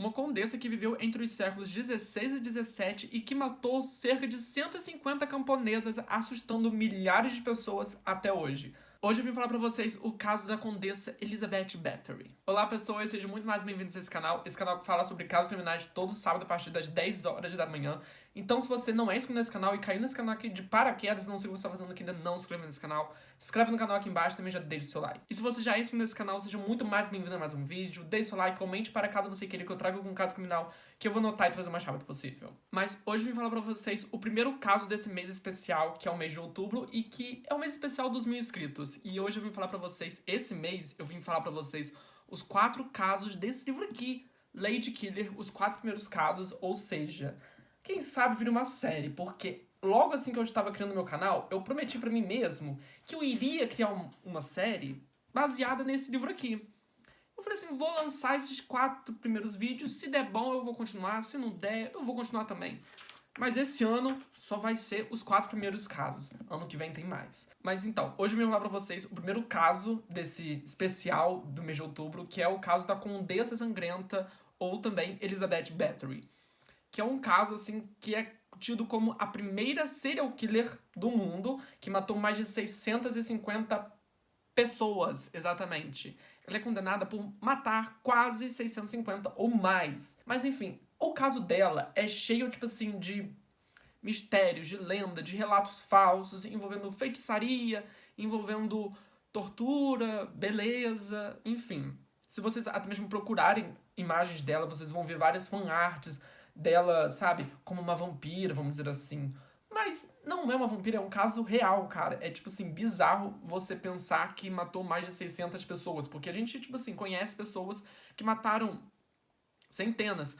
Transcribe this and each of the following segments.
uma condessa que viveu entre os séculos 16 e 17 e que matou cerca de 150 camponesas, assustando milhares de pessoas até hoje. Hoje eu vim falar pra vocês o caso da condessa Elizabeth Bathory. Olá pessoas, sejam muito mais bem-vindos a esse canal que fala sobre casos criminais todo sábado a partir das 10 horas da manhã. Então se você não é inscrito nesse canal e caiu nesse canal aqui de paraquedas, não sei o que você está fazendo aqui, ainda não se inscreve nesse canal, se inscreve no canal aqui embaixo, também já deixe seu like. E se você já é inscrito nesse canal, seja muito mais bem-vindo a mais um vídeo, deixe seu like, comente para caso você queira que eu traga algum caso criminal que eu vou anotar e trazer o mais rápido possível. Mas hoje eu vim falar pra vocês o primeiro caso desse mês especial, que é o mês de outubro, e que é o mês especial dos 1000 inscritos. E hoje eu vim falar pra vocês, esse mês, eu vim falar pra vocês os 4 casos desse livro aqui, Lady Killer, os 4 primeiros casos, ou seja, quem sabe vira uma série, porque logo assim que eu estava criando meu canal, eu prometi pra mim mesmo que eu iria criar uma série baseada nesse livro aqui. Eu falei assim, vou lançar esses 4 primeiros vídeos, se der bom eu vou continuar, se não der eu vou continuar também. Mas esse ano só vai ser os 4 primeiros casos, ano que vem tem mais. Mas então, hoje eu vim falar pra vocês o primeiro caso desse especial do mês de outubro, que é o caso da Condessa Sangrenta, ou também Elizabeth Bathory. Que é um caso, assim, que é tido como a primeira serial killer do mundo, que matou mais de 650 pessoas, exatamente. Ela é condenada por matar quase 650 ou mais. Mas enfim, o caso dela é cheio, tipo assim, de mistérios, de lenda, de relatos falsos, envolvendo feitiçaria, envolvendo tortura, beleza, enfim. Se vocês até mesmo procurarem imagens dela, vocês vão ver várias fanarts dela, sabe, como uma vampira, vamos dizer assim. Mas não é uma vampira, é um caso real, cara. É, tipo assim, bizarro você pensar que matou mais de 600 pessoas. Porque a gente, tipo assim, conhece pessoas que mataram centenas.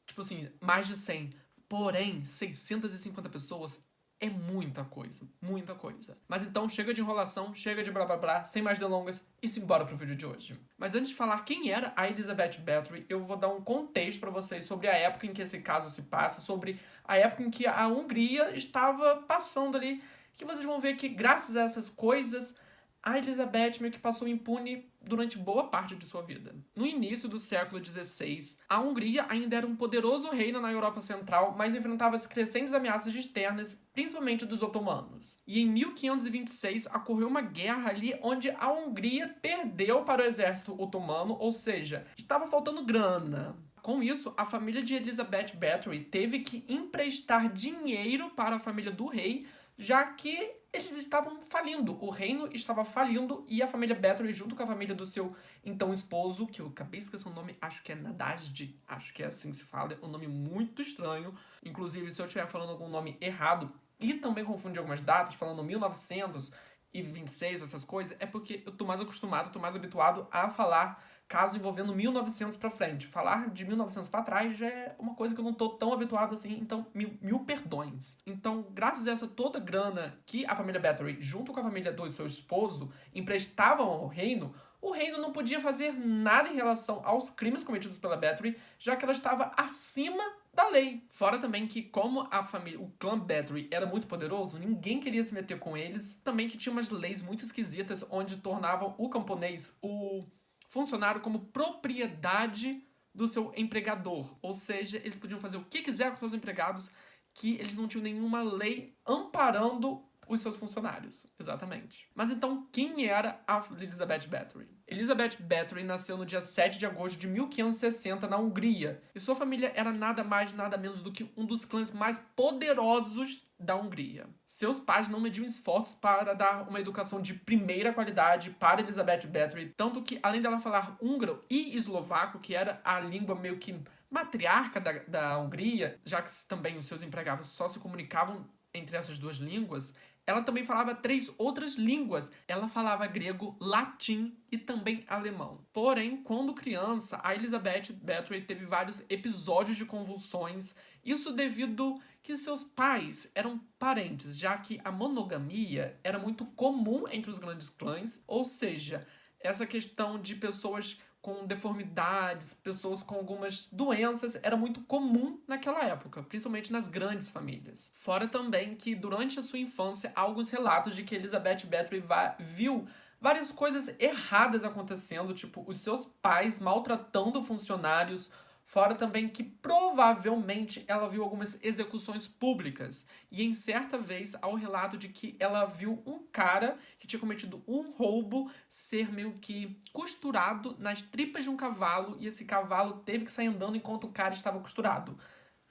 Tipo assim, mais de 100. Porém, 650 pessoas é muita coisa. Muita coisa. Mas então, chega de enrolação, chega de blá blá blá, sem mais delongas, e simbora pro vídeo de hoje. Mas antes de falar quem era a Elizabeth Bathory, eu vou dar um contexto pra vocês sobre a época em que esse caso se passa, sobre a época em que a Hungria estava passando ali, que vocês vão ver que graças a essas coisas, a Elizabeth meio que passou impune durante boa parte de sua vida. No início do século XVI, a Hungria ainda era um poderoso reino na Europa Central, mas enfrentava as crescentes ameaças externas, principalmente dos otomanos. E em 1526 ocorreu uma guerra ali onde a Hungria perdeu para o exército otomano, ou seja, estava faltando grana. Com isso, a família de Elizabeth Bathory teve que emprestar dinheiro para a família do rei, já que eles estavam falindo. O reino estava falindo e a família Bathory, junto com a família do seu então esposo, que eu acabei de esquecer o nome, acho que é Nadasd, acho que é assim que se fala, é um nome muito estranho. Inclusive, se eu estiver falando algum nome errado e também confundir algumas datas, falando 1926, essas coisas, é porque eu tô mais acostumado, tô mais habituado a falar caso envolvendo 1900 pra frente. Falar de 1900 pra trás já é uma coisa que eu não tô tão habituado assim, então mil perdões. Então, graças a essa toda grana que a família Bathory, junto com a família do seu esposo, emprestavam ao reino, o reino não podia fazer nada em relação aos crimes cometidos pela Bathory, já que ela estava acima da lei. Fora também que, como a família, o clã Bathory era muito poderoso, ninguém queria se meter com eles. Também que tinha umas leis muito esquisitas, onde tornavam o camponês, o funcionário, como propriedade do seu empregador. Ou seja, eles podiam fazer o que quiser com seus empregados, que eles não tinham nenhuma lei amparando os seus funcionários. Exatamente. Mas então, quem era a Elizabeth Bathory? Elizabeth Bathory nasceu no dia 7 de agosto de 1560 na Hungria, e sua família era nada mais nada menos do que um dos clãs mais poderosos da Hungria. Seus pais não mediam esforços para dar uma educação de primeira qualidade para Elizabeth Bathory, tanto que, além dela falar húngaro e eslovaco, que era a língua meio que matriarca da Hungria, já que também os seus empregados só se comunicavam entre essas duas línguas, ela também falava 3 outras línguas. Ela falava grego, latim e também alemão. Porém, quando criança, a Elizabeth Bathory teve vários episódios de convulsões. Isso devido que seus pais eram parentes, já que a monogamia era muito comum entre os grandes clãs. Ou seja, essa questão de pessoas com deformidades, pessoas com algumas doenças, era muito comum naquela época, principalmente nas grandes famílias. Fora também que, durante a sua infância, há alguns relatos de que Elizabeth Bathory viu várias coisas erradas acontecendo, tipo, os seus pais maltratando funcionários, Fora também que provavelmente ela viu algumas execuções públicas. E em certa vez há o relato de que ela viu um cara que tinha cometido um roubo ser meio que costurado nas tripas de um cavalo e esse cavalo teve que sair andando enquanto o cara estava costurado.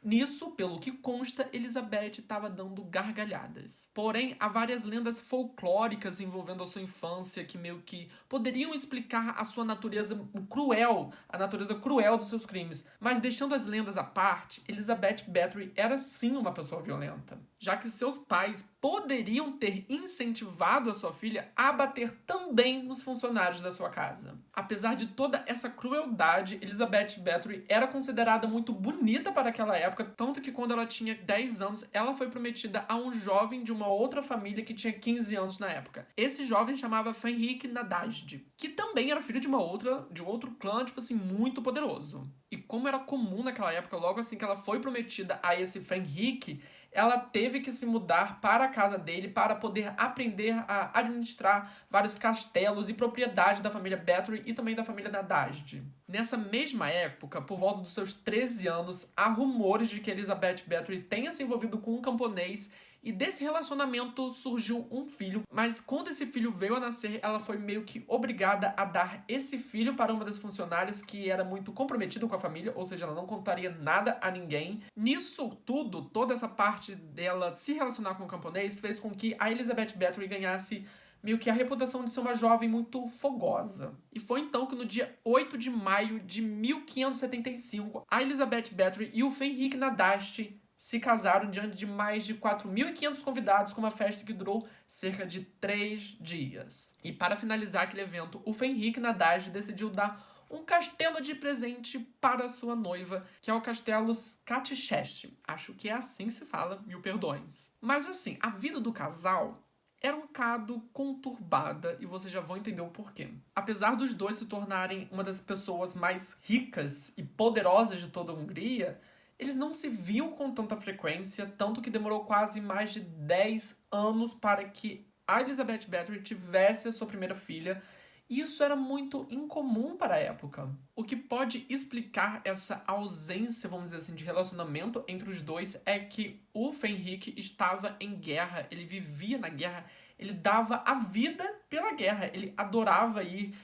Nisso, pelo que consta, Elizabeth estava dando gargalhadas. Porém, há várias lendas folclóricas envolvendo a sua infância que meio que poderiam explicar a sua natureza cruel, a natureza cruel dos seus crimes. Mas deixando as lendas à parte, Elizabeth Bathory era sim uma pessoa violenta, já que seus pais poderiam ter incentivado a sua filha a bater também nos funcionários da sua casa. Apesar de toda essa crueldade, Elizabeth Bathory era considerada muito bonita para aquela época, tanto que quando ela tinha 10 anos, ela foi prometida a um jovem de uma outra família que tinha 15 anos na época. Esse jovem chamava Fenric Nadasdy, que também era filho de outro clã, tipo assim, muito poderoso. E como era comum naquela época, logo assim que ela foi prometida a esse Fenric, ela teve que se mudar para a casa dele para poder aprender a administrar vários castelos e propriedades da família Bathory e também da família Nadasdy. Nessa mesma época, por volta dos seus 13 anos, há rumores de que Elizabeth Bathory tenha se envolvido com um camponês e desse relacionamento surgiu um filho, mas quando esse filho veio a nascer, ela foi meio que obrigada a dar esse filho para uma das funcionárias que era muito comprometida com a família, ou seja, ela não contaria nada a ninguém. Nisso tudo, toda essa parte dela se relacionar com o camponês fez com que a Elizabeth Bathory ganhasse meio que a reputação de ser uma jovem muito fogosa. E foi então que no dia 8 de maio de 1575, a Elizabeth Bathory e o Fenric Nadasdy se casaram diante de mais de 4.500 convidados com uma festa que durou cerca de 3 dias. E para finalizar aquele evento, o Fenric Nadasdy decidiu dar um castelo de presente para sua noiva, que é o castelo Scatchest. Acho que é assim que se fala, mil perdões. Mas assim, a vida do casal era um bocado conturbada e vocês já vão entender o porquê. Apesar dos dois se tornarem uma das pessoas mais ricas e poderosas de toda a Hungria, eles não se viam com tanta frequência, tanto que demorou quase mais de 10 anos para que a Elizabeth Bathory tivesse a sua primeira filha. E isso era muito incomum para a época. O que pode explicar essa ausência, vamos dizer assim, de relacionamento entre os dois é que o Fenric estava em guerra, ele vivia na guerra, ele dava a vida pela guerra, ele adorava ir.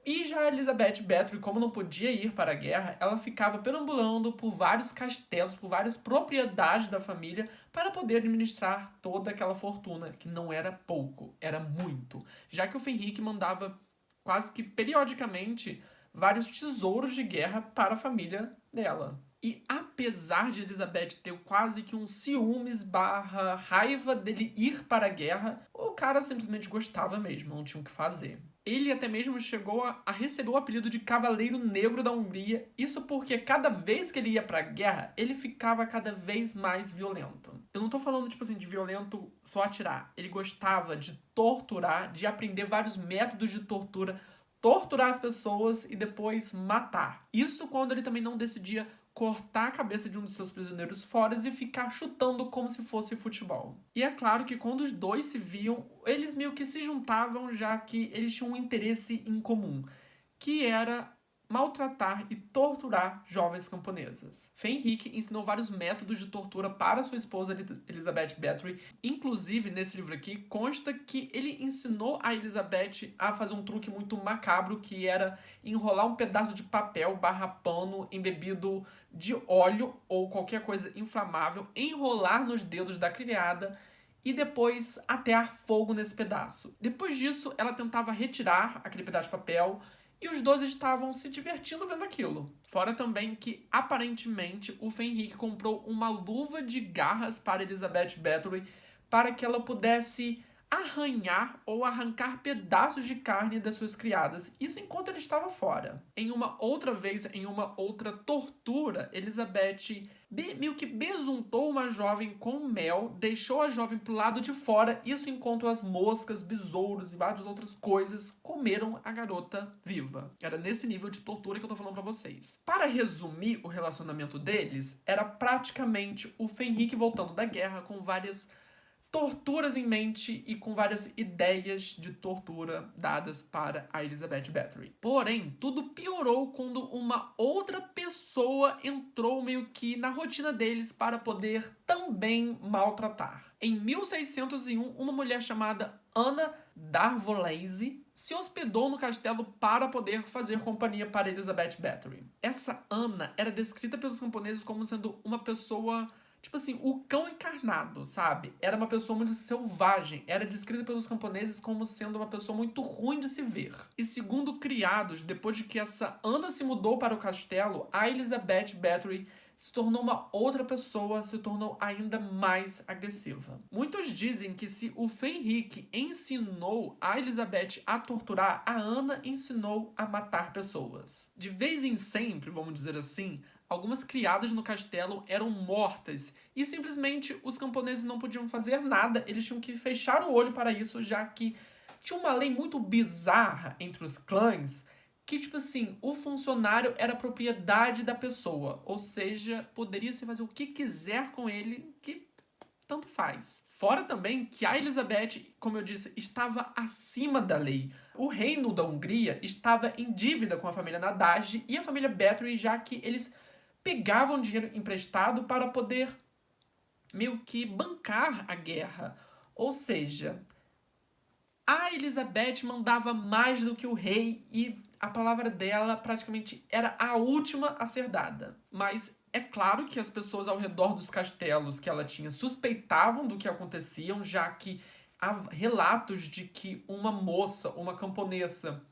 E já a Elizabeth Bathory, como não podia ir para a guerra, ela ficava perambulando por vários castelos, por várias propriedades da família para poder administrar toda aquela fortuna, que não era pouco, era muito. Já que o Fenric mandava quase que periodicamente vários tesouros de guerra para a família dela. E apesar de Elizabeth ter quase que um ciúmes barra raiva dele ir para a guerra, o cara simplesmente gostava mesmo, não tinha o que fazer. Ele até mesmo chegou a receber o apelido de Cavaleiro Negro da Hungria, isso porque cada vez que ele ia pra guerra, ele ficava cada vez mais violento. Eu não tô falando, tipo assim, de violento só atirar. Ele gostava de torturar, de aprender vários métodos de torturar as pessoas e depois matar. Isso quando ele também não decidia cortar a cabeça de um dos seus prisioneiros fora e ficar chutando como se fosse futebol. E é claro que quando os dois se viam, eles meio que se juntavam, já que eles tinham um interesse em comum, que era maltratar e torturar jovens camponesas. Fenric ensinou vários métodos de tortura para sua esposa Elizabeth Bathory. Inclusive, nesse livro aqui, consta que ele ensinou a Elizabeth a fazer um truque muito macabro, que era enrolar um pedaço de papel barra pano embebido de óleo ou qualquer coisa inflamável, enrolar nos dedos da criada e depois atear fogo nesse pedaço. Depois disso, ela tentava retirar aquele pedaço de papel e os dois estavam se divertindo vendo aquilo. Fora também que, aparentemente, o Fenric comprou uma luva de garras para Elizabeth Bathory para que ela pudesse arranhar ou arrancar pedaços de carne das suas criadas. Isso enquanto ele estava fora. Em uma outra vez, em uma outra tortura, Elizabeth meio que besuntou uma jovem com mel, deixou a jovem pro lado de fora, isso enquanto as moscas, besouros e várias outras coisas comeram a garota viva. Era nesse nível de tortura que eu tô falando pra vocês. Para resumir o relacionamento deles, era praticamente o Fenric voltando da guerra com várias torturas em mente e com várias ideias de tortura dadas para a Elizabeth Bathory. Porém, tudo piorou quando uma outra pessoa entrou meio que na rotina deles para poder também maltratar. Em 1601, uma mulher chamada Anna Darvolese se hospedou no castelo para poder fazer companhia para Elizabeth Bathory. Essa Anna era descrita pelos camponeses como sendo uma pessoa, tipo assim, o cão encarnado, sabe? Era uma pessoa muito selvagem. Era descrita pelos camponeses como sendo uma pessoa muito ruim de se ver. E segundo criados, depois de que essa Anna se mudou para o castelo, a Elizabeth Bathory se tornou uma outra pessoa, se tornou ainda mais agressiva. Muitos dizem que se o Fenrique ensinou a Elizabeth a torturar, a Anna ensinou a matar pessoas. De vez em sempre, vamos dizer assim, algumas criadas no castelo eram mortas e simplesmente os camponeses não podiam fazer nada, eles tinham que fechar o olho para isso, já que tinha uma lei muito bizarra entre os clãs que, tipo assim, o funcionário era propriedade da pessoa, ou seja, poderia-se fazer o que quiser com ele, que tanto faz. Fora também que a Elizabeth, como eu disse, estava acima da lei. O reino da Hungria estava em dívida com a família Nadasdy e a família Bathory, já que eles pegavam dinheiro emprestado para poder meio que bancar a guerra. Ou seja, a Elizabeth mandava mais do que o rei e a palavra dela praticamente era a última a ser dada. Mas é claro que as pessoas ao redor dos castelos que ela tinha suspeitavam do que aconteciam, já que há relatos de que uma moça, uma camponesa,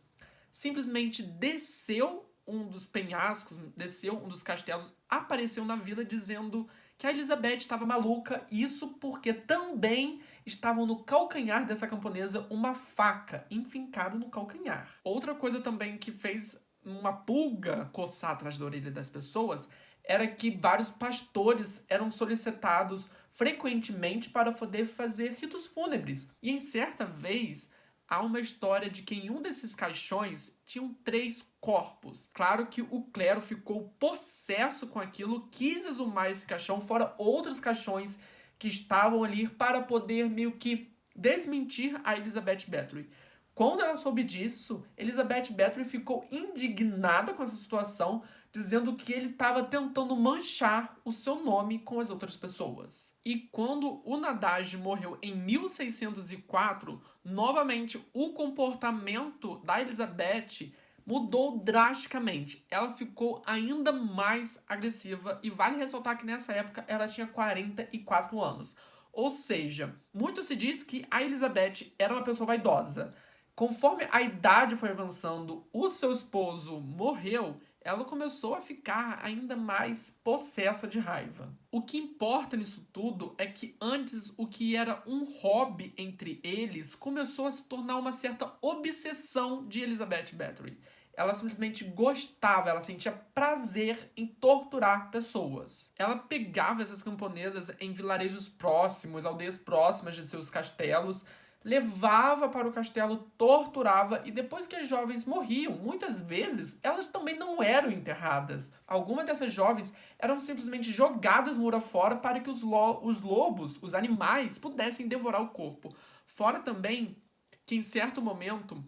simplesmente desceu um dos penhascos, desceu um dos castelos, apareceu na vila dizendo que a Elizabeth estava maluca, isso porque também estavam no calcanhar dessa camponesa uma faca enfincada no calcanhar. Outra coisa também que fez uma pulga coçar atrás da orelha das pessoas era que vários pastores eram solicitados frequentemente para poder fazer ritos fúnebres. E em certa vez, há uma história de que em um desses caixões tinham 3 corpos. Claro que o clero ficou possesso com aquilo, quis exumar esse caixão, fora outros caixões que estavam ali para poder meio que desmentir a Elizabeth Bathory. Quando ela soube disso, Elizabeth Bathory ficou indignada com essa situação, dizendo que ele estava tentando manchar o seu nome com as outras pessoas. E quando o Nadasdy morreu em 1604, novamente o comportamento da Elizabeth mudou drasticamente. Ela ficou ainda mais agressiva e vale ressaltar que nessa época ela tinha 44 anos. Ou seja, muito se diz que a Elizabeth era uma pessoa vaidosa. Conforme a idade foi avançando, o seu esposo morreu, ela começou a ficar ainda mais possessa de raiva. O que importa nisso tudo é que antes o que era um hobby entre eles começou a se tornar uma certa obsessão de Elizabeth Bathory. Ela simplesmente gostava, ela sentia prazer em torturar pessoas. Ela pegava essas camponesas em vilarejos próximos, aldeias próximas de seus castelos, levava para o castelo, torturava e depois que as jovens morriam, muitas vezes elas também não eram enterradas. Algumas dessas jovens eram simplesmente jogadas mundo afora para que os lobos, os animais, pudessem devorar o corpo. Fora também que em certo momento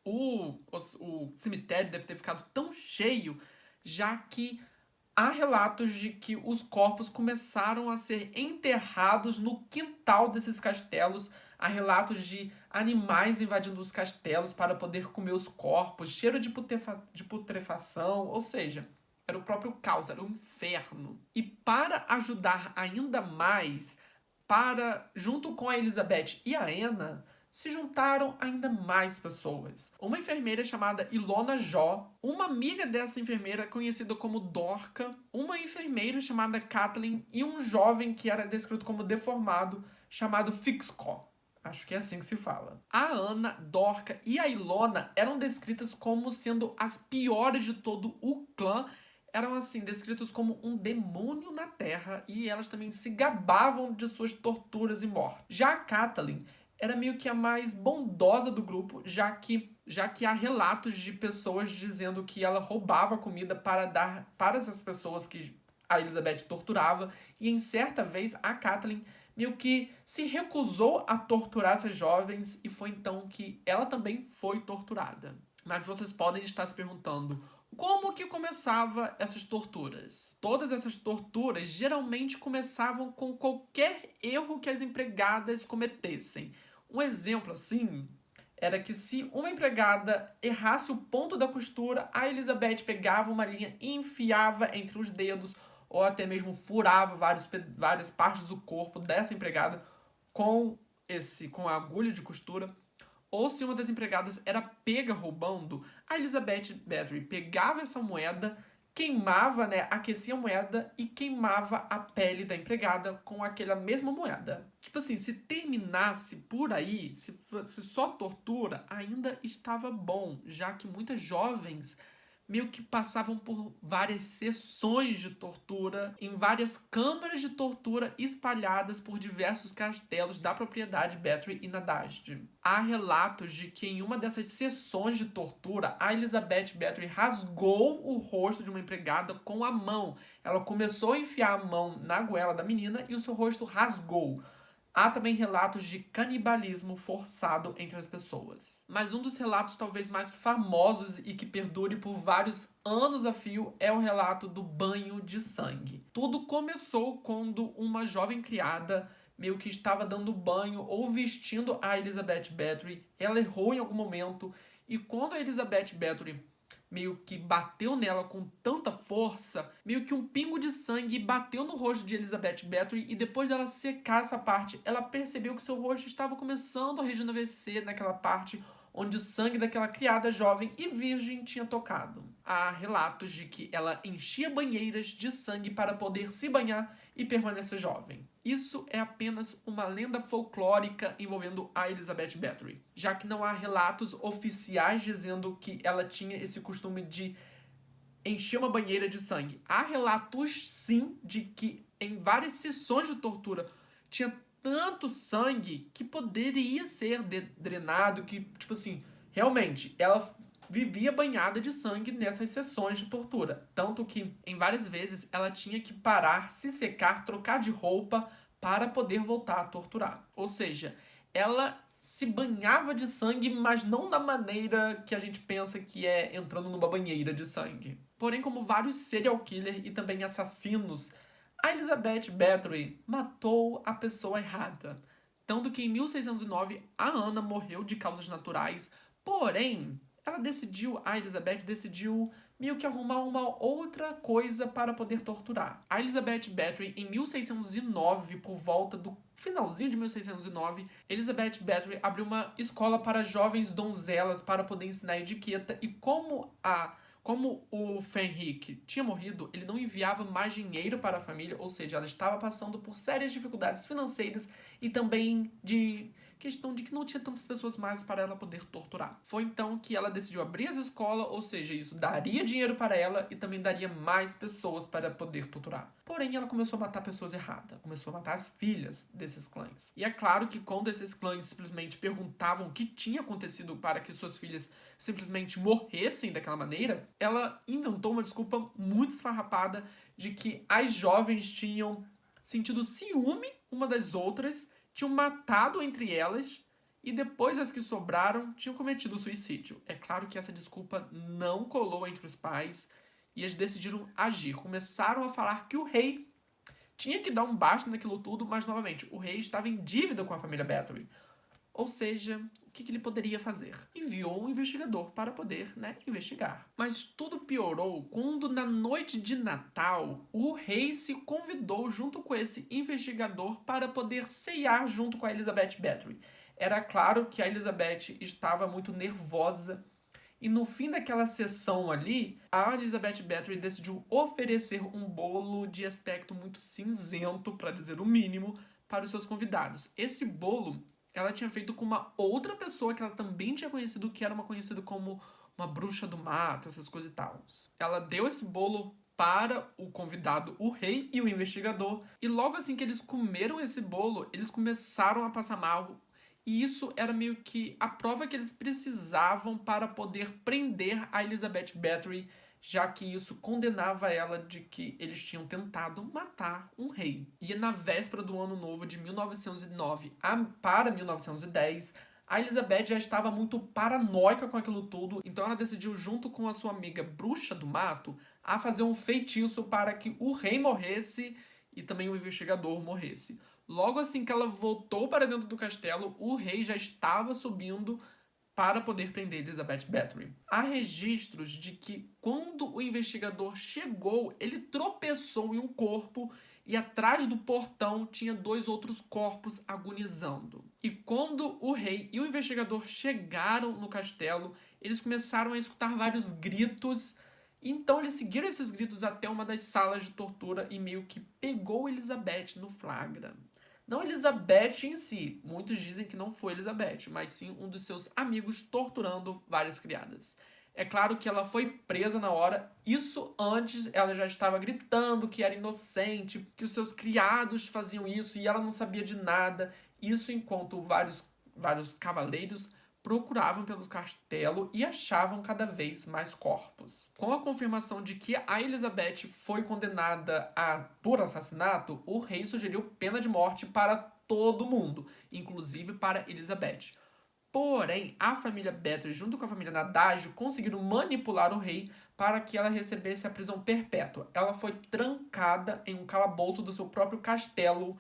o cemitério deve ter ficado tão cheio, já que há relatos de que os corpos começaram a ser enterrados no quintal desses castelos. Há relatos de animais invadindo os castelos para poder comer os corpos, cheiro de putrefação, ou seja, era o próprio caos, era o inferno. E para ajudar ainda mais, junto com a Elizabeth e a Anna, se juntaram ainda mais pessoas. Uma enfermeira chamada Ilona Jó, uma amiga dessa enfermeira conhecida como Dorca, uma enfermeira chamada Kathleen e um jovem que era descrito como deformado chamado Fixco. Acho que é assim que se fala. A Anna, Dorca e a Ilona eram descritas como sendo as piores de todo o clã. Eram, assim, descritos como um demônio na Terra e elas também se gabavam de suas torturas e mortes. Já a Kathleen era meio que a mais bondosa do grupo, já que há relatos de pessoas dizendo que ela roubava comida para dar para essas pessoas que a Elizabeth torturava, e em certa vez a Kathleen meio que se recusou a torturar essas jovens e foi então que ela também foi torturada. Mas vocês podem estar se perguntando, como que começava essas torturas? Todas essas torturas geralmente começavam com qualquer erro que as empregadas cometessem. Um exemplo assim era que se uma empregada errasse o ponto da costura, a Elizabeth pegava uma linha e enfiava entre os dedos ou até mesmo furava várias partes do corpo dessa empregada com a agulha de costura. Ou se uma das empregadas era pega roubando, a Elizabeth Bathory pegava essa moeda, queimava, né, aquecia a moeda e queimava a pele da empregada com aquela mesma moeda. Tipo assim, se terminasse por aí, se só tortura, ainda estava bom, já que muitas jovens meio que passavam por várias sessões de tortura em várias câmaras de tortura espalhadas por diversos castelos da propriedade Bathory e Nadasd. Há relatos de que em uma dessas sessões de tortura, a Elizabeth Bathory rasgou o rosto de uma empregada com a mão. Ela começou a enfiar a mão na goela da menina e o seu rosto rasgou. Há também relatos de canibalismo forçado entre as pessoas. Mas um dos relatos talvez mais famosos e que perdure por vários anos a fio é o relato do banho de sangue. Tudo começou quando uma jovem criada meio que estava dando banho ou vestindo a Elizabeth Bathory. Ela errou em algum momento e quando a Elizabeth Bathory meio que bateu nela com tanta força, meio que um pingo de sangue bateu no rosto de Elizabeth Bathory e depois dela secar essa parte, ela percebeu que seu rosto estava começando a rejuvenescer naquela parte onde o sangue daquela criada jovem e virgem tinha tocado. Há relatos de que ela enchia banheiras de sangue para poder se banhar e permanecer jovem. Isso é apenas uma lenda folclórica envolvendo a Elizabeth Bathory, já que não há relatos oficiais dizendo que ela tinha esse costume de encher uma banheira de sangue. Há relatos, sim, de que em várias sessões de tortura tinha tanto sangue que poderia ser drenado, que, tipo assim, realmente, ela vivia banhada de sangue nessas sessões de tortura. Tanto que, em várias vezes, ela tinha que parar, se secar, trocar de roupa para poder voltar a torturar. Ou seja, ela se banhava de sangue, mas não da maneira que a gente pensa que é entrando numa banheira de sangue. Porém, como vários serial killers e também assassinos, a Elizabeth Bathory matou a pessoa errada. Tanto que em 1609 a Ana morreu de causas naturais, porém, a Elizabeth decidiu meio que arrumar uma outra coisa para poder torturar. A Elizabeth Bathory, em 1609, por volta do finalzinho de 1609, Elizabeth Bathory abriu uma escola para jovens donzelas para poder ensinar etiqueta e como o Fenric tinha morrido, ele não enviava mais dinheiro para a família, ou seja, ela estava passando por sérias dificuldades financeiras e também de questão de que não tinha tantas pessoas mais para ela poder torturar. Foi então que ela decidiu abrir as escolas, ou seja, isso daria dinheiro para ela e também daria mais pessoas para poder torturar. Porém, ela começou a matar pessoas erradas, começou a matar as filhas desses clãs. E é claro que quando esses clãs simplesmente perguntavam o que tinha acontecido para que suas filhas simplesmente morressem daquela maneira, ela inventou uma desculpa muito esfarrapada de que as jovens tinham sentido ciúme uma das outras, tinham matado entre elas e depois as que sobraram tinham cometido suicídio. É claro que essa desculpa não colou entre os pais e eles decidiram agir. Começaram a falar que o rei tinha que dar um basta naquilo tudo, mas novamente, o rei estava em dívida com a família Bathory. Ou seja, o que ele poderia fazer? Enviou um investigador para poder, investigar. Mas tudo piorou quando, na noite de Natal, o rei se convidou junto com esse investigador para poder ceiar junto com a Elizabeth Bathory. Era claro que a Elizabeth estava muito nervosa e no fim daquela sessão ali, a Elizabeth Bathory decidiu oferecer um bolo de aspecto muito cinzento, para dizer o mínimo, para os seus convidados. Esse bolo ela tinha feito com uma outra pessoa que ela também tinha conhecido, que era uma conhecida como uma bruxa do mato, essas coisas e tal. Ela deu esse bolo para o convidado, o rei e o investigador, e logo assim que eles comeram esse bolo, eles começaram a passar mal, e isso era meio que a prova que eles precisavam para poder prender a Elizabeth Bathory já que isso condenava ela de que eles tinham tentado matar um rei. E na véspera do ano novo de 1909 para 1910, a Elizabeth já estava muito paranoica com aquilo tudo, então ela decidiu, junto com a sua amiga Bruxa do Mato, a fazer um feitiço para que o rei morresse e também o investigador morresse. Logo assim que ela voltou para dentro do castelo, o rei já estava subindo para poder prender Elizabeth Bathory. Há registros de que quando o investigador chegou, ele tropeçou em um corpo e atrás do portão tinha 2 outros corpos agonizando. E quando o rei e o investigador chegaram no castelo, eles começaram a escutar vários gritos. Então eles seguiram esses gritos até uma das salas de tortura e meio que pegou Elizabeth no flagra. Não Elizabeth em si, muitos dizem que não foi Elizabeth, mas sim um dos seus amigos torturando várias criadas. É claro que ela foi presa na hora, isso antes ela já estava gritando que era inocente, que os seus criados faziam isso e ela não sabia de nada. Isso enquanto vários cavaleiros procuravam pelo castelo e achavam cada vez mais corpos. Com a confirmação de que a Elizabeth foi condenada por assassinato, o rei sugeriu pena de morte para todo mundo, inclusive para Elizabeth. Porém, a família Bathory, junto com a família Nadage, conseguiram manipular o rei para que ela recebesse a prisão perpétua. Ela foi trancada em um calabouço do seu próprio castelo,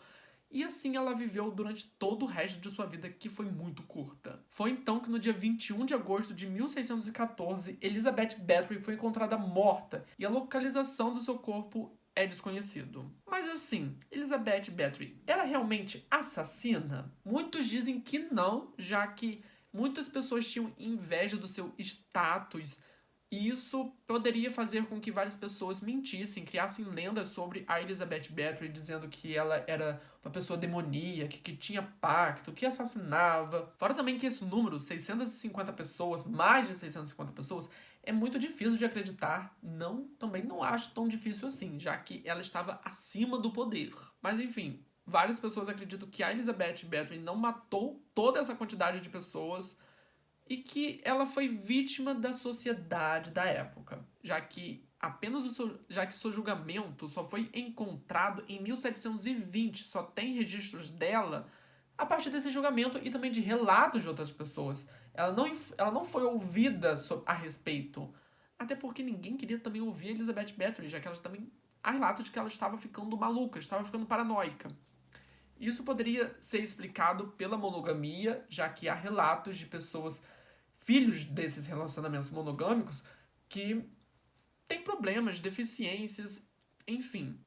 e assim ela viveu durante todo o resto de sua vida, que foi muito curta. Foi então que no dia 21 de agosto de 1614, Elizabeth Bathory foi encontrada morta e a localização do seu corpo é desconhecido. Mas assim, Elizabeth Bathory era realmente assassina? Muitos dizem que não, já que muitas pessoas tinham inveja do seu status. E isso poderia fazer com que várias pessoas mentissem, criassem lendas sobre a Elizabeth Bathory, dizendo que ela era uma pessoa demoníaca, que tinha pacto, que assassinava. Fora também que esse número, 650 pessoas, mais de 650 pessoas, é muito difícil de acreditar. Também não acho tão difícil assim, já que ela estava acima do poder. Mas enfim, várias pessoas acreditam que a Elizabeth Bathory não matou toda essa quantidade de pessoas, e que ela foi vítima da sociedade da época, já que seu julgamento só foi encontrado em 1720, só tem registros dela a partir desse julgamento e também de relatos de outras pessoas. Ela não foi ouvida a respeito, até porque ninguém queria também ouvir Elizabeth Bathory, já que há relatos de que ela estava ficando maluca, estava ficando paranoica. Isso poderia ser explicado pela monogamia, já que há relatos de pessoas, filhos desses relacionamentos monogâmicos, que têm problemas, deficiências, enfim.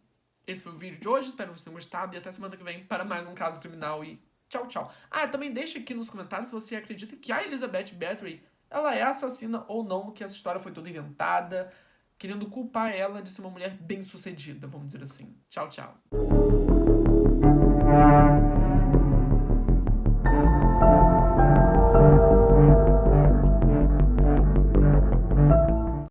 Esse foi o vídeo de hoje, espero que vocês tenham gostado e até semana que vem para mais um caso criminal e tchau, tchau. Também deixa aqui nos comentários se você acredita que a Elizabeth Bathory, ela é assassina ou não, que essa história foi toda inventada, querendo culpar ela de ser uma mulher bem-sucedida, vamos dizer assim. Tchau, tchau.